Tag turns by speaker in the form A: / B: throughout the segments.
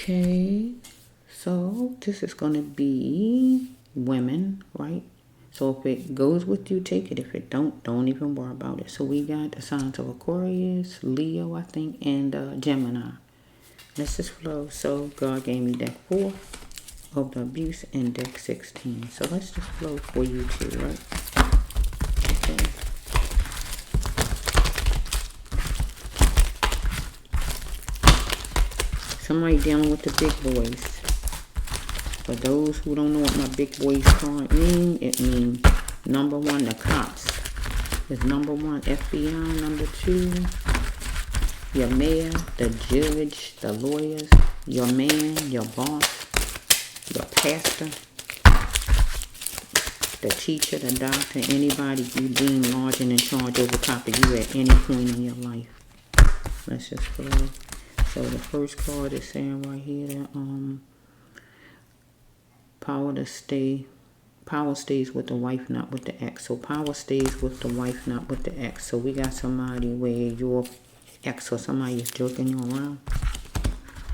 A: Okay, so this is going to be women, right? So if it goes with you, take it. If it don't even worry about it. So we got the signs of Aquarius, Leo, I think, and Gemini. Let's just flow. So God gave me deck 4 of the abuse and deck 16. So let's just flow for you too, right? Okay. Somebody dealing with the big boys. For those who don't know what my big boys card mean, it means number 1, the cops. Is number 1 FBI, number 2, your mayor, the judge, the lawyers, your man, your boss, your pastor, the teacher, the doctor, anybody you deem large and in charge over top of you at any point in your life. Let's just flow. So the first card is saying right here, power stays with the wife, not with the ex. So power stays with the wife, not with the ex. So we got somebody where your ex or somebody is jerking you around.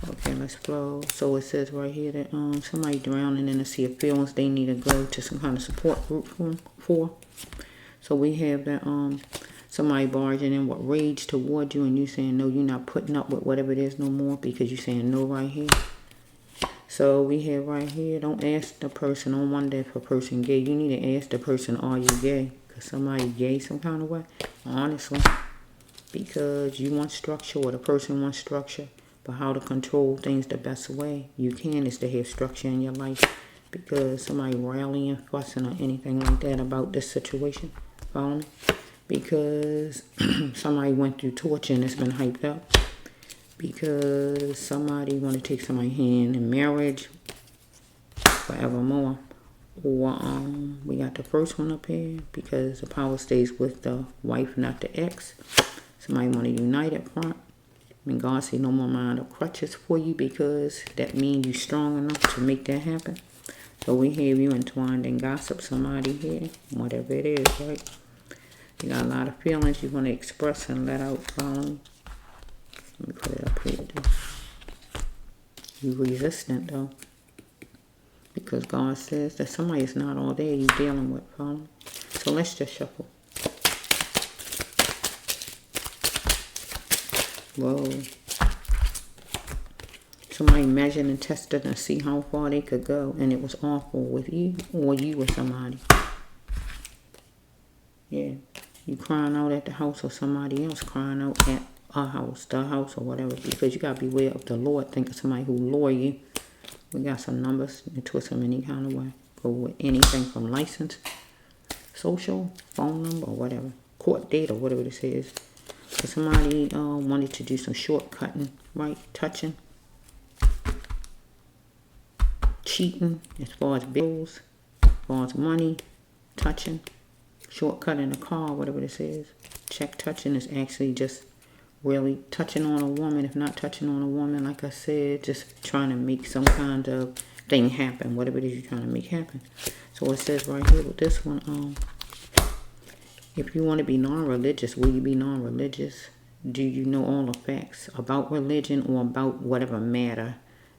A: Okay, let's flow. So it says right here that somebody drowning in a sea of feelings they need to go to some kind of support group for. So we have that somebody barging in with rage toward you and you saying no, you're not putting up with whatever it is no more because you're saying no right here. So we have right here, don't ask the person, don't wonder if a person gay. You need to ask the person, are you gay? Because somebody gay some kind of way, honestly. Because you want structure or the person wants structure. But how to control things the best way you can is to have structure in your life. Because somebody rallying, fussing or anything like that about this situation. Follow me? Because somebody went through torture and it's been hyped up. Because somebody want to take somebody's hand in marriage forevermore. Or we got the first one up here because the power stays with the wife, not the ex. Somebody want to unite at front. I mean, God say no more mind or crutches for you because that means you strong enough to make that happen. So we have you entwined in gossip, somebody here, whatever it is, right? You got a lot of feelings you want to express and let out. Let me put it up here. You resistant though. Because God says that somebody is not all there you dealing with. So let's just shuffle. Whoa. Somebody measured and tested and see how far they could go. And it was awful with you or you with somebody. Yeah. You crying out at the house or somebody else crying out at a house, the house or whatever. Because you got to beware of the Lord. Think of somebody who lure you. We got some numbers and twist them any kind of way. Go with anything from license, social, phone number or whatever. Court date or whatever this is. So somebody wanted to do some shortcutting, right? Touching. Cheating as far as bills, as far as money, touching. Shortcut in a car, whatever this is. Check touching is actually just really touching on a woman. If not touching on a woman, like I said, just trying to make some kind of thing happen. Whatever it is you're trying to make happen. So it says right here with this one, if you want to be non-religious, will you be non-religious? Do you know all the facts about religion or about whatever matter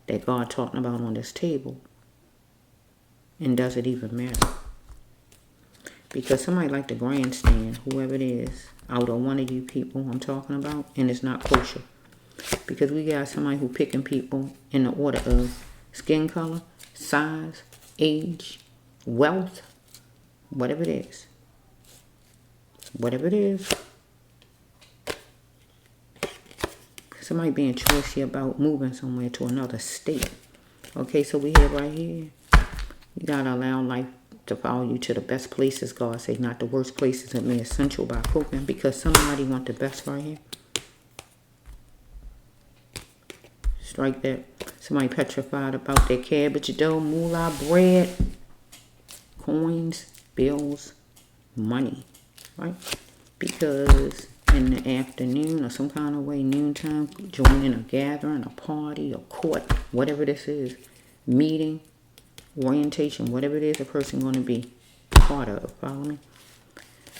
A: that God talking about on this table? And does it even matter? Because somebody like the grandstand, whoever it is, out of one of you people I'm talking about, and it's not kosher. Because we got somebody who picking people in the order of skin color, size, age, wealth, whatever it is. Whatever it is. Somebody being choicy about moving somewhere to another state. Okay, so we have right here, you gotta allow life to follow you to the best places, God say, not the worst places that may essential by coping, because somebody want the best right here. Strike that. Somebody petrified about their cabbage dough, moolah, bread, coins, bills, money, right? Because in the afternoon or some kind of way, noontime, joining a gathering, a party, a court, whatever this is, meeting, orientation, whatever it is a person going to be part of, follow me?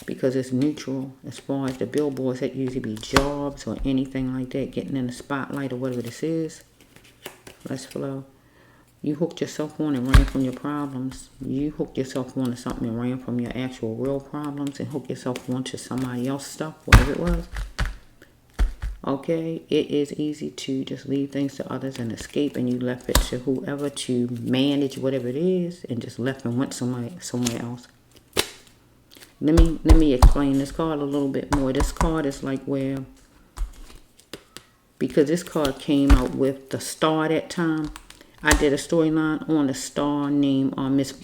A: Because it's neutral as far as the billboards that usually be jobs or anything like that, getting in the spotlight or whatever this is. Let's flow. You hooked yourself on and ran from your problems. You hooked yourself on to something and ran from your actual real problems and hooked yourself on to somebody else's stuff, whatever it was. Okay, it is easy to just leave things to others and escape, and you left it to whoever to manage whatever it is, and just left and went somewhere else. Let me explain this card a little bit more. This card is like where, because this card came out with the star that time, I did a storyline on the star named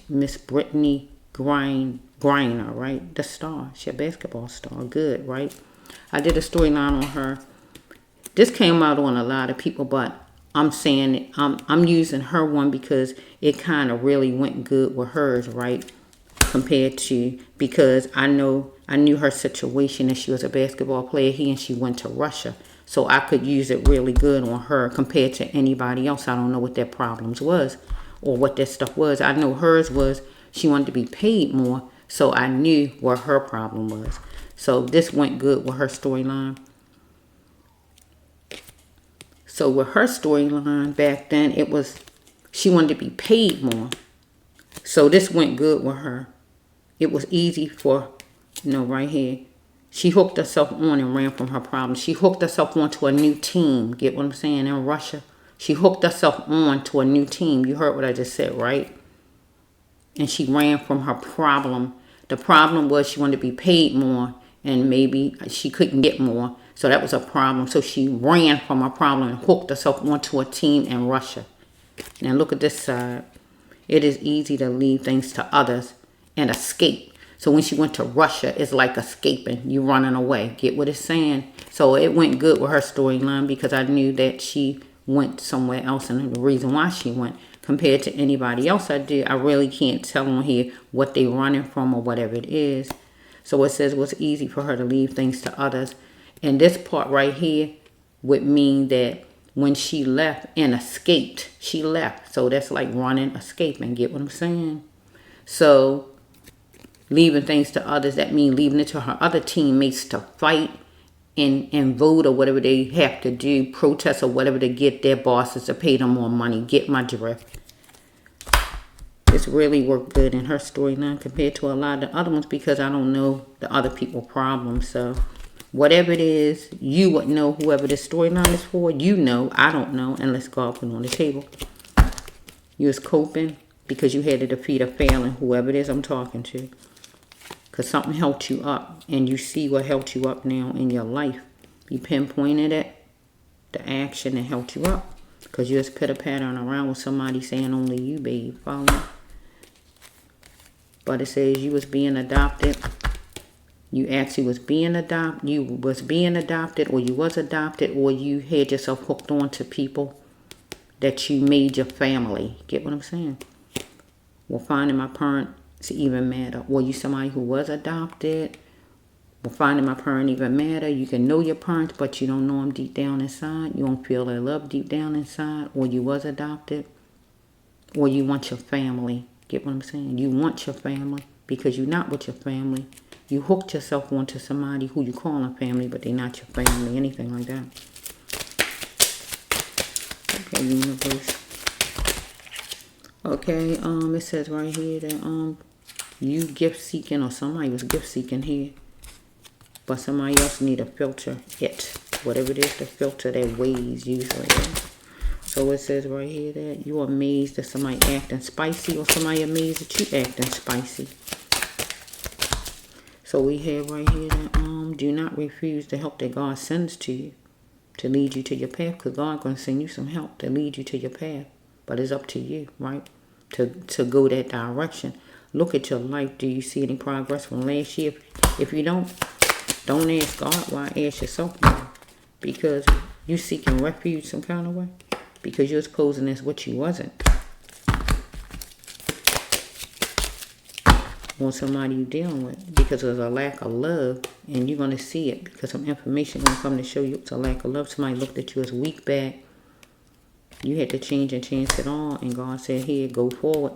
A: Miss Brittany Griner, right? The star, she's a basketball star, good, right? I did a storyline on her. This came out on a lot of people, but I'm saying I'm using her one because it kind of really went good with hers, right? Compared to, because I knew her situation, and she was a basketball player here, and she went to Russia. So I could use it really good on her compared to anybody else. I don't know what their problems was or what their stuff was. I know hers was she wanted to be paid more, so I knew what her problem was. So this went good with her storyline. So with her storyline back then, it was she wanted to be paid more. So this went good with her. It was easy for, right here. She hooked herself on and ran from her problems. She hooked herself onto a new team. Get what I'm saying? In Russia. She hooked herself on to a new team. You heard what I just said, right? And she ran from her problem. The problem was she wanted to be paid more, and maybe she couldn't get more. So that was a problem. So she ran from her problem and hooked herself onto a team in Russia. Now look at this side. It is easy to leave things to others and escape. So when she went to Russia, it's like escaping. You running away. Get what it's saying? So it went good with her storyline because I knew that she went somewhere else, and the reason why she went compared to anybody else I did, I really can't tell on here what they running from or whatever it is. So it says it was easy for her to leave things to others. And this part right here would mean that when she left and escaped, she left. So that's like running, escaping. Get what I'm saying? So leaving things to others, that means leaving it to her other teammates to fight and vote or whatever they have to do, protest or whatever, to get their bosses to pay them more money. Get my drift. This really worked good in her storyline compared to a lot of the other ones because I don't know the other people's problems. So whatever it is, you would know whoever this storyline is for. You know, I don't know unless God put it on the table. You was coping because you had to defeat a failing, whoever it is I'm talking to. Because something held you up, and you see what held you up now in your life. You pinpointed it, the action that held you up. Because you just pitter-pattering around with somebody saying only you, babe. Follow me? But it says you was being adopted. You actually was being adopted. You was being adopted, or you was adopted, or you had yourself hooked on to people that you made your family. Get what I'm saying? Well, finding my parents even matter. Or you somebody who was adopted. Well, finding my parent even matter. You can know your parents, but you don't know them deep down inside. You don't feel their love deep down inside. Or you was adopted. Or you want your family. Get what I'm saying? You want your family because you're not with your family. You hooked yourself onto somebody who you call a family, but they're not your family. Anything like that. Okay, universe. Okay, it says right here that you gift seeking, or somebody was gift seeking here, but somebody else need to filter it, whatever it is, to filter their ways usually. So it says right here that you're amazed that somebody acting spicy, or somebody amazed that you acting spicy. So we have right here that do not refuse the help that God sends to you to lead you to your path, because God's going to send you some help to lead you to your path. But it's up to you, right, to go that direction. Look at your life. Do you see any progress from last year? If you don't ask God. Why? Ask yourself why. Because you seeking refuge some kind of way. Because you was posing as what you wasn't. Or somebody you dealing with. Because there's a lack of love. And you're going to see it. Because some information going to come to show you it's a lack of love. Somebody looked at you as weak back. You had to change and chance it all. And God said, here, go forward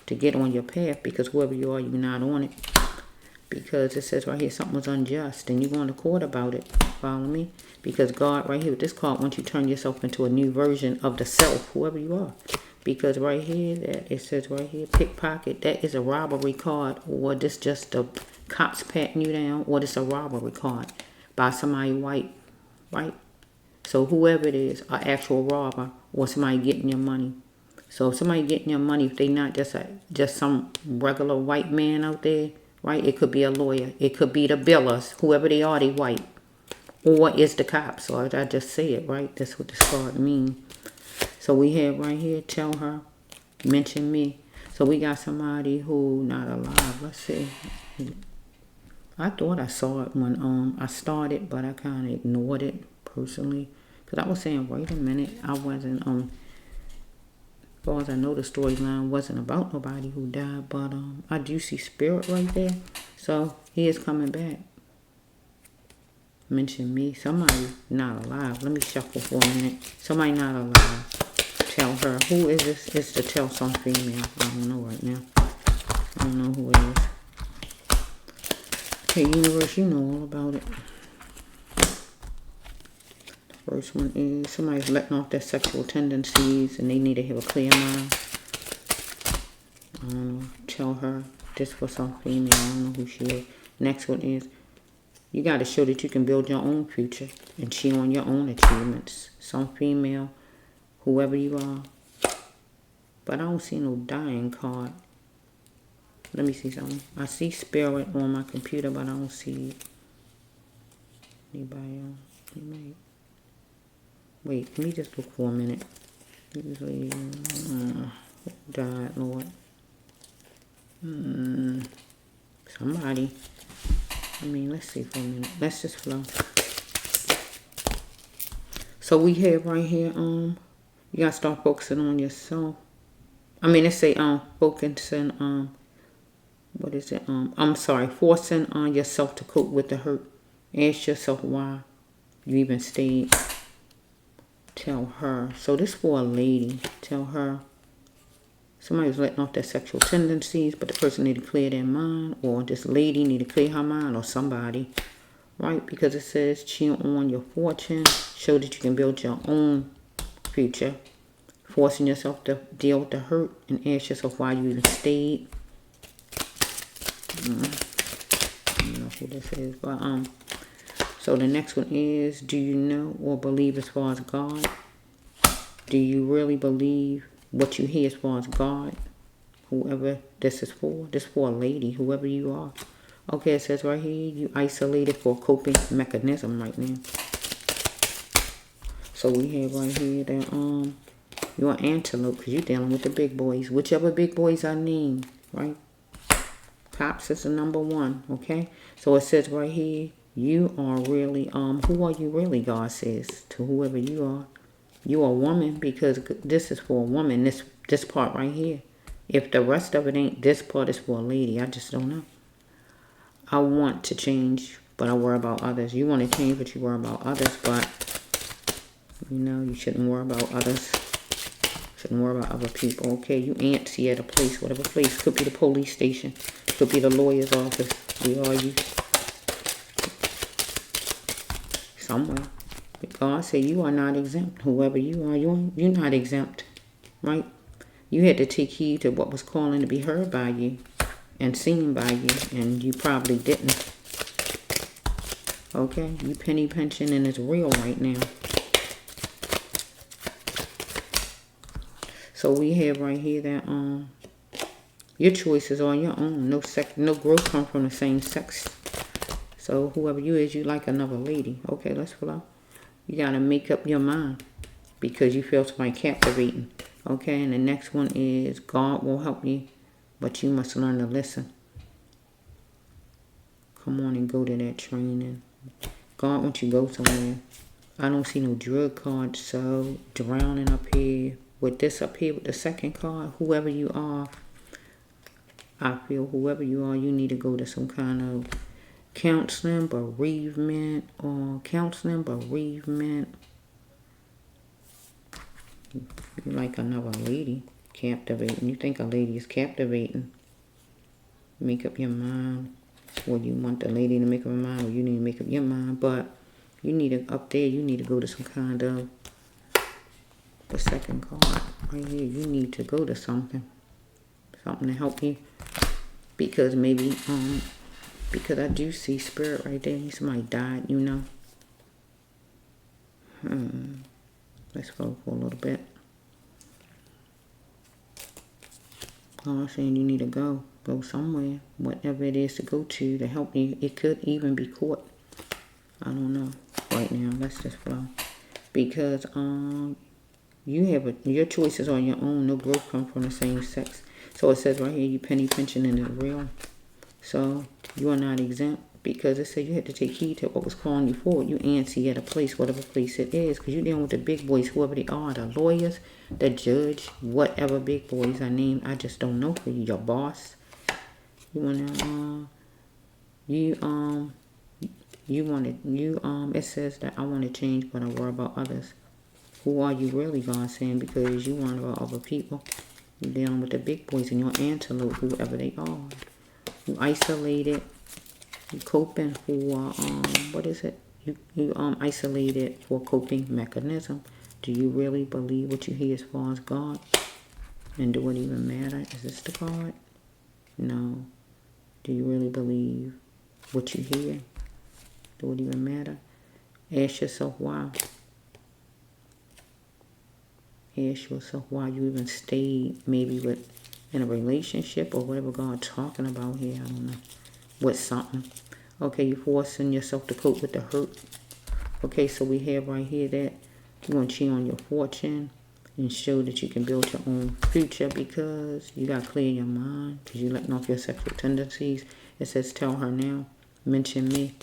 A: to get on your path. Because whoever you are, you're not on it. Because it says right here, something was unjust. And you're going to court about it. follow me? Because God right here with this card wants you to turn yourself into a new version of the self, whoever you are. Because right here, that it says right here, pickpocket, that is a robbery card. Or this just the cops patting you down. Or this a robbery card by somebody white, right? So whoever it is, an actual robber or somebody getting your money. So if somebody getting your money, if they not just some regular white man out there, right? It could be a lawyer. It could be the billers. Whoever they are, they white. Or it's the cops. So I just say it, right? That's what this card means. So we have right here, tell her, mention me. So we got somebody who not alive. Let's see. I thought I saw it when I started, but I kind of ignored it personally. Because I was saying, wait a minute, I wasn't, as far as I know, the storyline wasn't about nobody who died. But I do see spirit right there. So he is coming back. Mention me. Somebody not alive. Let me shuffle for a minute. Somebody not alive. Tell her. Who is this? It's to tell some female. I don't know right now. I don't know who it is. Okay, universe, you know all about it. The first one is somebody's letting off their sexual tendencies and they need to have a clear mind. I don't know. Tell her. This for some female. I don't know who she is. Next one is you got to show that you can build your own future and cheat on your own achievements. Some female, whoever you are. But I don't see no dying card. Let me see something. I see spirit on my computer, but I don't see it. Anybody else? Wait, let me just look for a minute. Usually, died, Lord. Somebody. I mean, let's see for a minute. Let's just flow. So we have right here, you gotta start focusing on yourself. I mean, let's say, focusing, what is it? I'm sorry, forcing on yourself to cope with the hurt. Ask yourself why you even stayed. Tell her. So this for a lady. Tell her. Somebody's letting off their sexual tendencies, but the person need to clear their mind, or this lady need to clear her mind, or somebody, right? Because it says cheat on your fortune, show that you can build your own future, forcing yourself to deal with the hurt, and ask yourself why you even stayed. I don't know who this is, but so the next one is, do you know or believe as far as God? Do you really believe what you hear as far as God? Whoever this is for. This is for a lady, whoever you are. Okay, it says right here, you isolated for a coping mechanism right now. So we have right here that you're an antelope because you're dealing with the big boys. Whichever big boys I name, right? Cops is the number one, okay? So it says right here, you are really, who are you really, God says, to whoever you are. You are a woman because this is for a woman, this part right here. If the rest of it ain't, this part is for a lady. I just don't know. I want to change, but I worry about others. You want to change, but you worry about others. But, you know, you shouldn't worry about others. Shouldn't worry about other people. Okay, you antsy at a place, whatever place. Could be the police station. Could be the lawyer's office. We are you. Somewhere. But God said you are not exempt. Whoever you are, you're not exempt. Right? You had to take heed to what was calling to be heard by you and seen by you, and you probably didn't. Okay? You penny pinching and it's real right now. So we have right here that your choices are your own. No growth comes from the same sex. So whoever you is, you like another lady. Okay, let's flow. You gotta make up your mind because you feel somebody captivating. Okay, and the next one is God will help you, but you must learn to listen. Come on and go to that training. God wants you to go somewhere. I don't see no drug card, so drowning up here. With this up here with the second card, whoever you are, I feel whoever you are, you need to go to some kind of counseling, bereavement, You like another lady, captivating. You think a lady is captivating. Make up your mind. Or you want the lady to make up her mind, or you need to make up your mind. But You need to, up there, you need to go to some kind of, the second card right here, you need to go to something to help you, because maybe, because I do see spirit right there. Somebody died, you know. Let's go for a little bit. Oh, I'm saying you need to go somewhere, whatever it is to go to help you. It could even be court. I don't know right now. Let's just flow, because you have your choices are your own. No growth come from the same sex. So it says right here, you penny pinching in the real. So you are not exempt, because it said you had to take heed to what was calling you forward. You answer at a place, whatever place it is, because you're dealing with the big boys, whoever they are, the lawyers, the judge, whatever big boys I named. I just don't know for you. Your boss. You wanna it says that I want to change, but I worry about others. Who are you really, God saying? Because you worry about other people. You're dealing with the big boys and your antelope, whoever they are. You isolated. You coping for what is it? You isolated for coping mechanism. Do you really believe what you hear as far as God? And do it even matter? Is this the card? No. Do you really believe what you hear? Do it even matter? Ask yourself why. Ask yourself why you even stayed maybe in a relationship or whatever God's talking about here. I don't know. With something. Okay, you're forcing yourself to cope with the hurt. Okay, so we have right here that you want to cheat on your fortune and show that you can build your own future, because you got to clear your mind, because you're letting off your sexual tendencies. It says, tell her now. Mention me.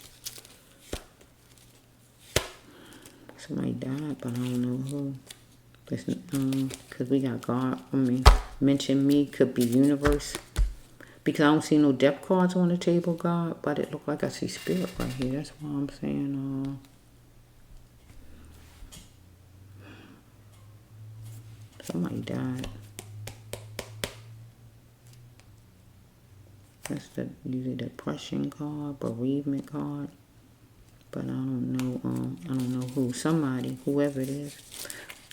A: Somebody died, but I don't know who. Because we got God. Mention me could be universe. Because I don't see no death cards on the table, God. But it look like I see spirit right here. That's why I'm saying, somebody died. That's usually the depression card, bereavement card. But I don't know who. Somebody, whoever it is.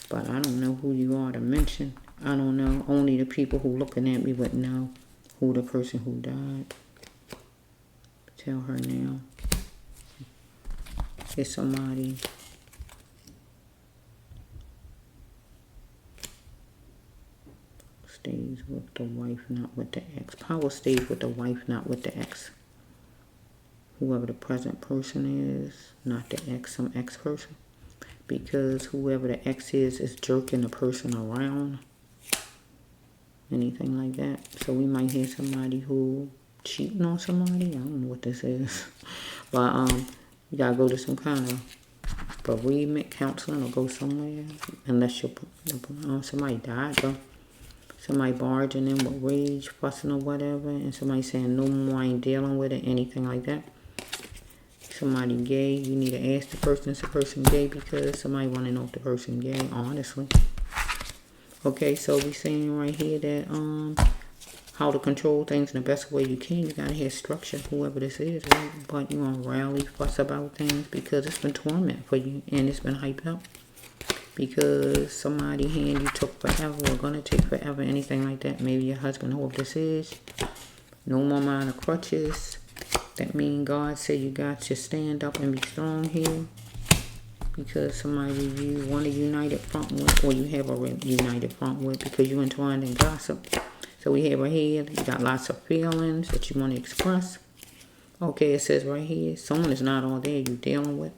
A: But I don't know who you are to mention. I don't know. Only the people who looking at me would know who the person who died. Tell her now. It's somebody. Stays with the wife, not with the ex. Power stays with the wife, not with the ex. Whoever the present person is, not the ex, some ex person. Because whoever the ex is jerking the person around. Anything like that. So we might hear somebody who cheating on somebody. I don't know what this is. But you gotta go to some kind of bereavement counseling or go somewhere. Unless somebody died though. Somebody barging in with rage, fussing or whatever. And somebody saying no more, I ain't dealing with it. Anything like that. Somebody gay, you need to ask the person, is the person gay? Because somebody want to know if the person gay, honestly. Okay, so we saying right here that how to control things in the best way you can. You gotta have structure, whoever this is, right? But you want to rally, fuss about things because it's been torment for you and it's been hyped up. Because somebody hand you took forever or gonna take forever, anything like that. Maybe your husband, whoever this is. No more mind of crutches. That means God said you got to stand up and be strong here. Because somebody you want a united front with, or you have a united front with, because you entwined in gossip. So we have right here, you got lots of feelings that you want to express. Okay, it says right here, someone is not all there you're dealing with.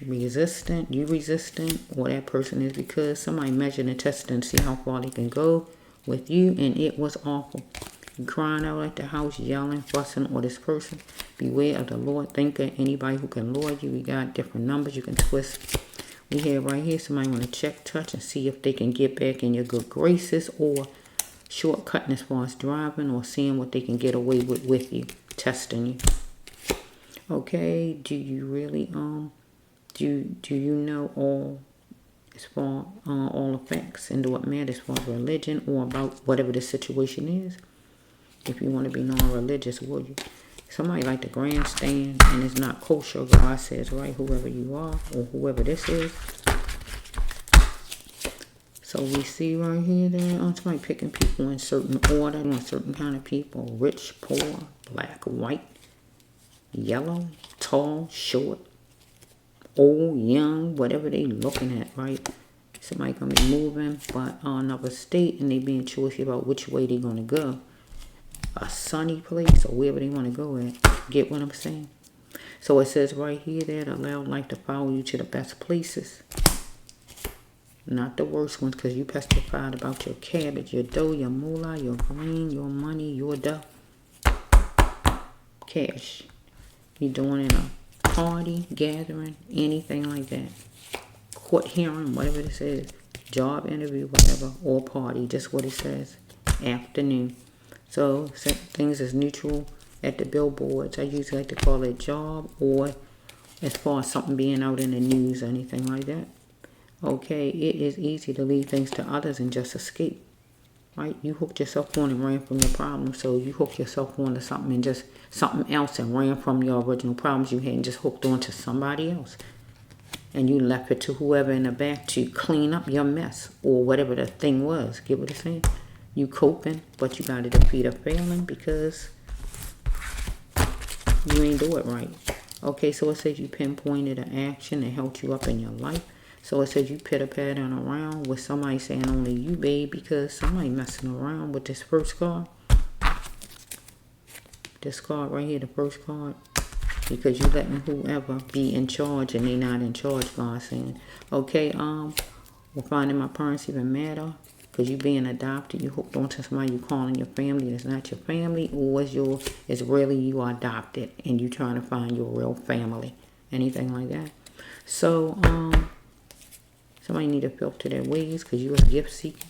A: Resistant, you resistant, or that person is, because somebody measured and tested and see how far they can go with you, and it was awful. You crying out at the house, yelling, fussing, or this person. Beware of the Lord thinker, anybody who can lure you. We got different numbers you can twist. We have right here, somebody want to check, touch, and see if they can get back in your good graces, or shortcutting as far as driving, or seeing what they can get away with you, testing you. Okay, do you really, do you know all as far all the facts and do it matter as far as religion or about whatever the situation is? If you want to be non-religious, will you? Somebody like the grandstand and it's not kosher, God says, right? Whoever you are or whoever this is. So we see right here that somebody picking people in certain order, doing certain kind of people. Rich, poor, black, white, yellow, tall, short, old, young, whatever they looking at, right? Somebody gonna be moving but another state and they being choosy about which way they gonna go. A sunny place or wherever they want to go at. Get what I'm saying? So it says right here that allow life to follow you to the best places. Not the worst ones, because you testified about your cabbage, your dough, your moolah, your green, your money, your duff. Cash. You doing in a party, gathering, anything like that. Court hearing, whatever this is. Job interview, whatever, or party, just what it says. Afternoon. So things is neutral at the billboards. I usually like to call it job, or as far as something being out in the news or anything like that. Okay, it is easy to leave things to others and just escape. Right? You hooked yourself on and ran from your problem. So you hooked yourself on to something and just something else and ran from your original problems you had and just hooked on to somebody else. And you left it to whoever in the back to clean up your mess or whatever the thing was. Get what I'm saying? You coping, but you got to defeat a failing because you ain't do it right. Okay, so it says you pinpointed an action that helped you up in your life. So it says you pitter-pattering around with somebody saying only you, babe, because somebody messing around with this first card. This card right here, the first card. Because you letting whoever be in charge and they not in charge, God saying. Okay, we're finding my parents even matter. Because you being adopted, you hooked onto somebody you calling your family that's not your family, or it's really you are adopted and you trying to find your real family. Anything like that. So, somebody need to filter their ways because you was gift seeking.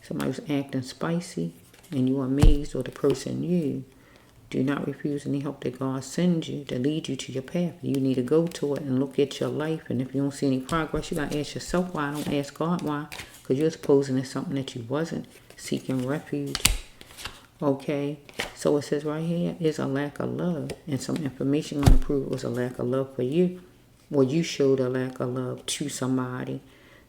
A: Somebody was acting spicy and you are amazed or the person you. Do not refuse any help that God sends you to lead you to your path. You need to go to it and look at your life. And if you don't see any progress, you got to ask yourself why. Don't ask God why. Because you're supposing it's something that you wasn't. Seeking refuge. Okay. So it says right here is a lack of love. And some information going to prove it was a lack of love for you. Well, you showed a lack of love to somebody.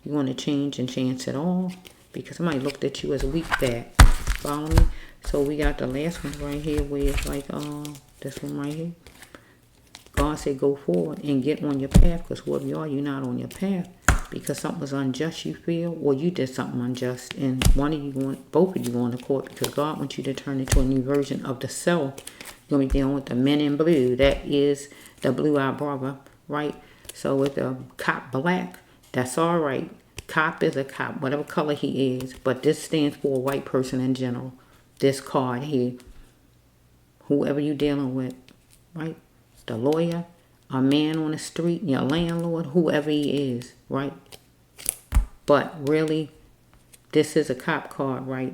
A: You want to change and chance it all. Because somebody looked at you as weak back. Follow me? So we got the last one right here where it's like, this one right here. God said go forward and get on your path because whoever you are, you're not on your path. Because something was unjust you feel, or you did something unjust. And both of you going to court because God wants you to turn into a new version of the self. You're going to be dealing with the men in blue. That is the blue-eyed brother, right? So with the cop black, that's all right. Cop is a cop, whatever color he is. But this stands for a white person in general. This card here, whoever you're dealing with, right? The lawyer, a man on the street, your landlord, whoever he is, right? But really, this is a cop card, right?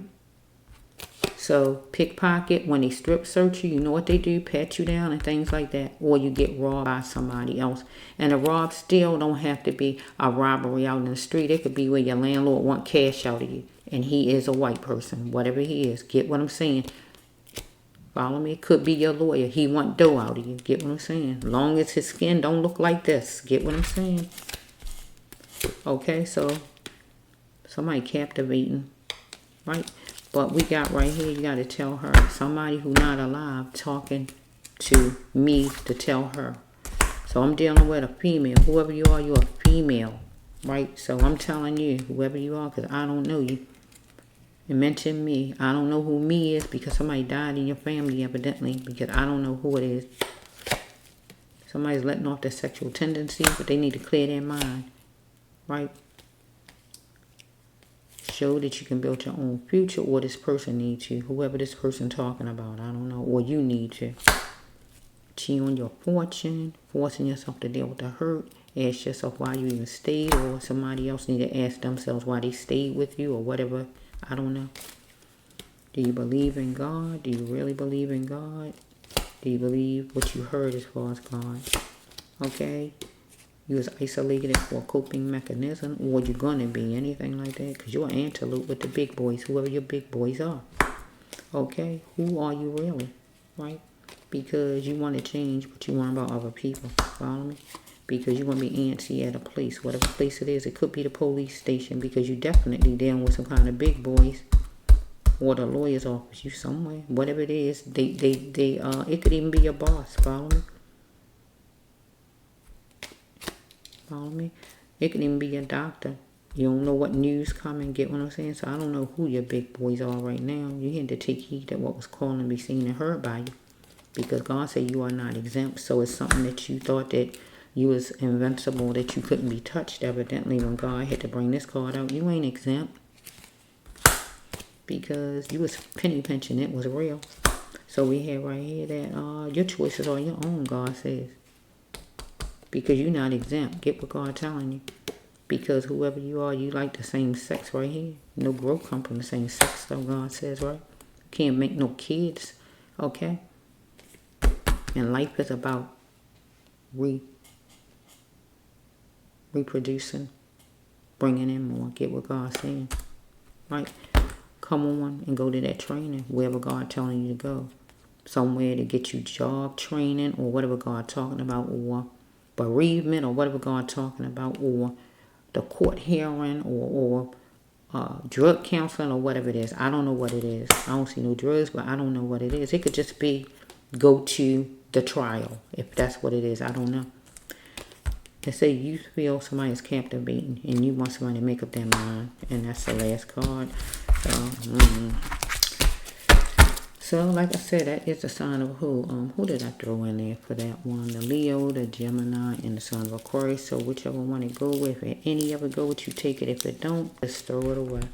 A: So pickpocket, when they strip search you, you know what they do, pat you down and things like that. Or you get robbed by somebody else. And a rob still don't have to be a robbery out in the street. It could be where your landlord want cash out of you. And he is a white person, whatever he is. Get what I'm saying? Follow me? It could be your lawyer. He want dough out of you. Get what I'm saying? Long as his skin don't look like this. Get what I'm saying? Okay, so somebody captivating, right? But we got right here, you got to tell her. Somebody who not alive talking to me to tell her. So I'm dealing with a female. Whoever you are, you're a female, right? So I'm telling you, whoever you are, because I don't know you. And mention me. I don't know who me is because somebody died in your family evidently because I don't know who it is. Somebody's letting off their sexual tendencies, but they need to clear their mind, right? Show that you can build your own future, or this person needs you. Whoever this person talking about, I don't know. Or you need to. Cheat on your fortune, forcing yourself to deal with the hurt. Ask yourself why you even stayed, or somebody else need to ask themselves why they stayed with you, or whatever. I don't know. Do you believe in God? Do you really believe in God? Do you believe what you heard as far as God? Okay? You was isolated for a coping mechanism, or you're going to be anything like that, because you're an antelope with the big boys, whoever your big boys are. Okay? Who are you really? Right? because you want to change, but you worry about other people. Follow me? Because you want to be antsy at a place, whatever place it is. It could be the police station, because you definitely dealing with some kind of big boys, or the lawyer's office, you somewhere. Whatever it is, it could even be your boss. Follow me? Follow me? It could even be your doctor. You don't know what news coming, get what I'm saying? So I don't know who your big boys are right now. You had to take heed of what was called and be seen and heard by you. Because God said you are not exempt. So it's something that you thought that you was invincible, that you couldn't be touched. Evidently, when God had to bring this card out, you ain't exempt. Because you was penny pinching, it was real. So we have right here that your choices are your own, God says. Because you're not exempt. Get what God telling you. Because whoever you are, you like the same sex right here. No growth come from the same sex, though, God says, right? You can't make no kids, okay? And life is about reproducing, bringing in more. Get what God's saying, right? Come on and go to that training, wherever God telling you to go. Somewhere to get you job training, or whatever God talking about, or bereavement, or whatever God talking about, or the court hearing, or drug counseling, or whatever it is. I don't know what it is. I don't see no drugs, but I don't know what it is. It could just be go to the trial, if that's what it is. I don't know. They say you feel somebody is captivating and you want somebody to make up their mind, and that's the last card. So like I said, that is a sign of who did I throw in there for that one? The Leo, the Gemini, and the sign of Aquarius. So whichever one it go with, if any of it go with, you take it. If it don't, just throw it away.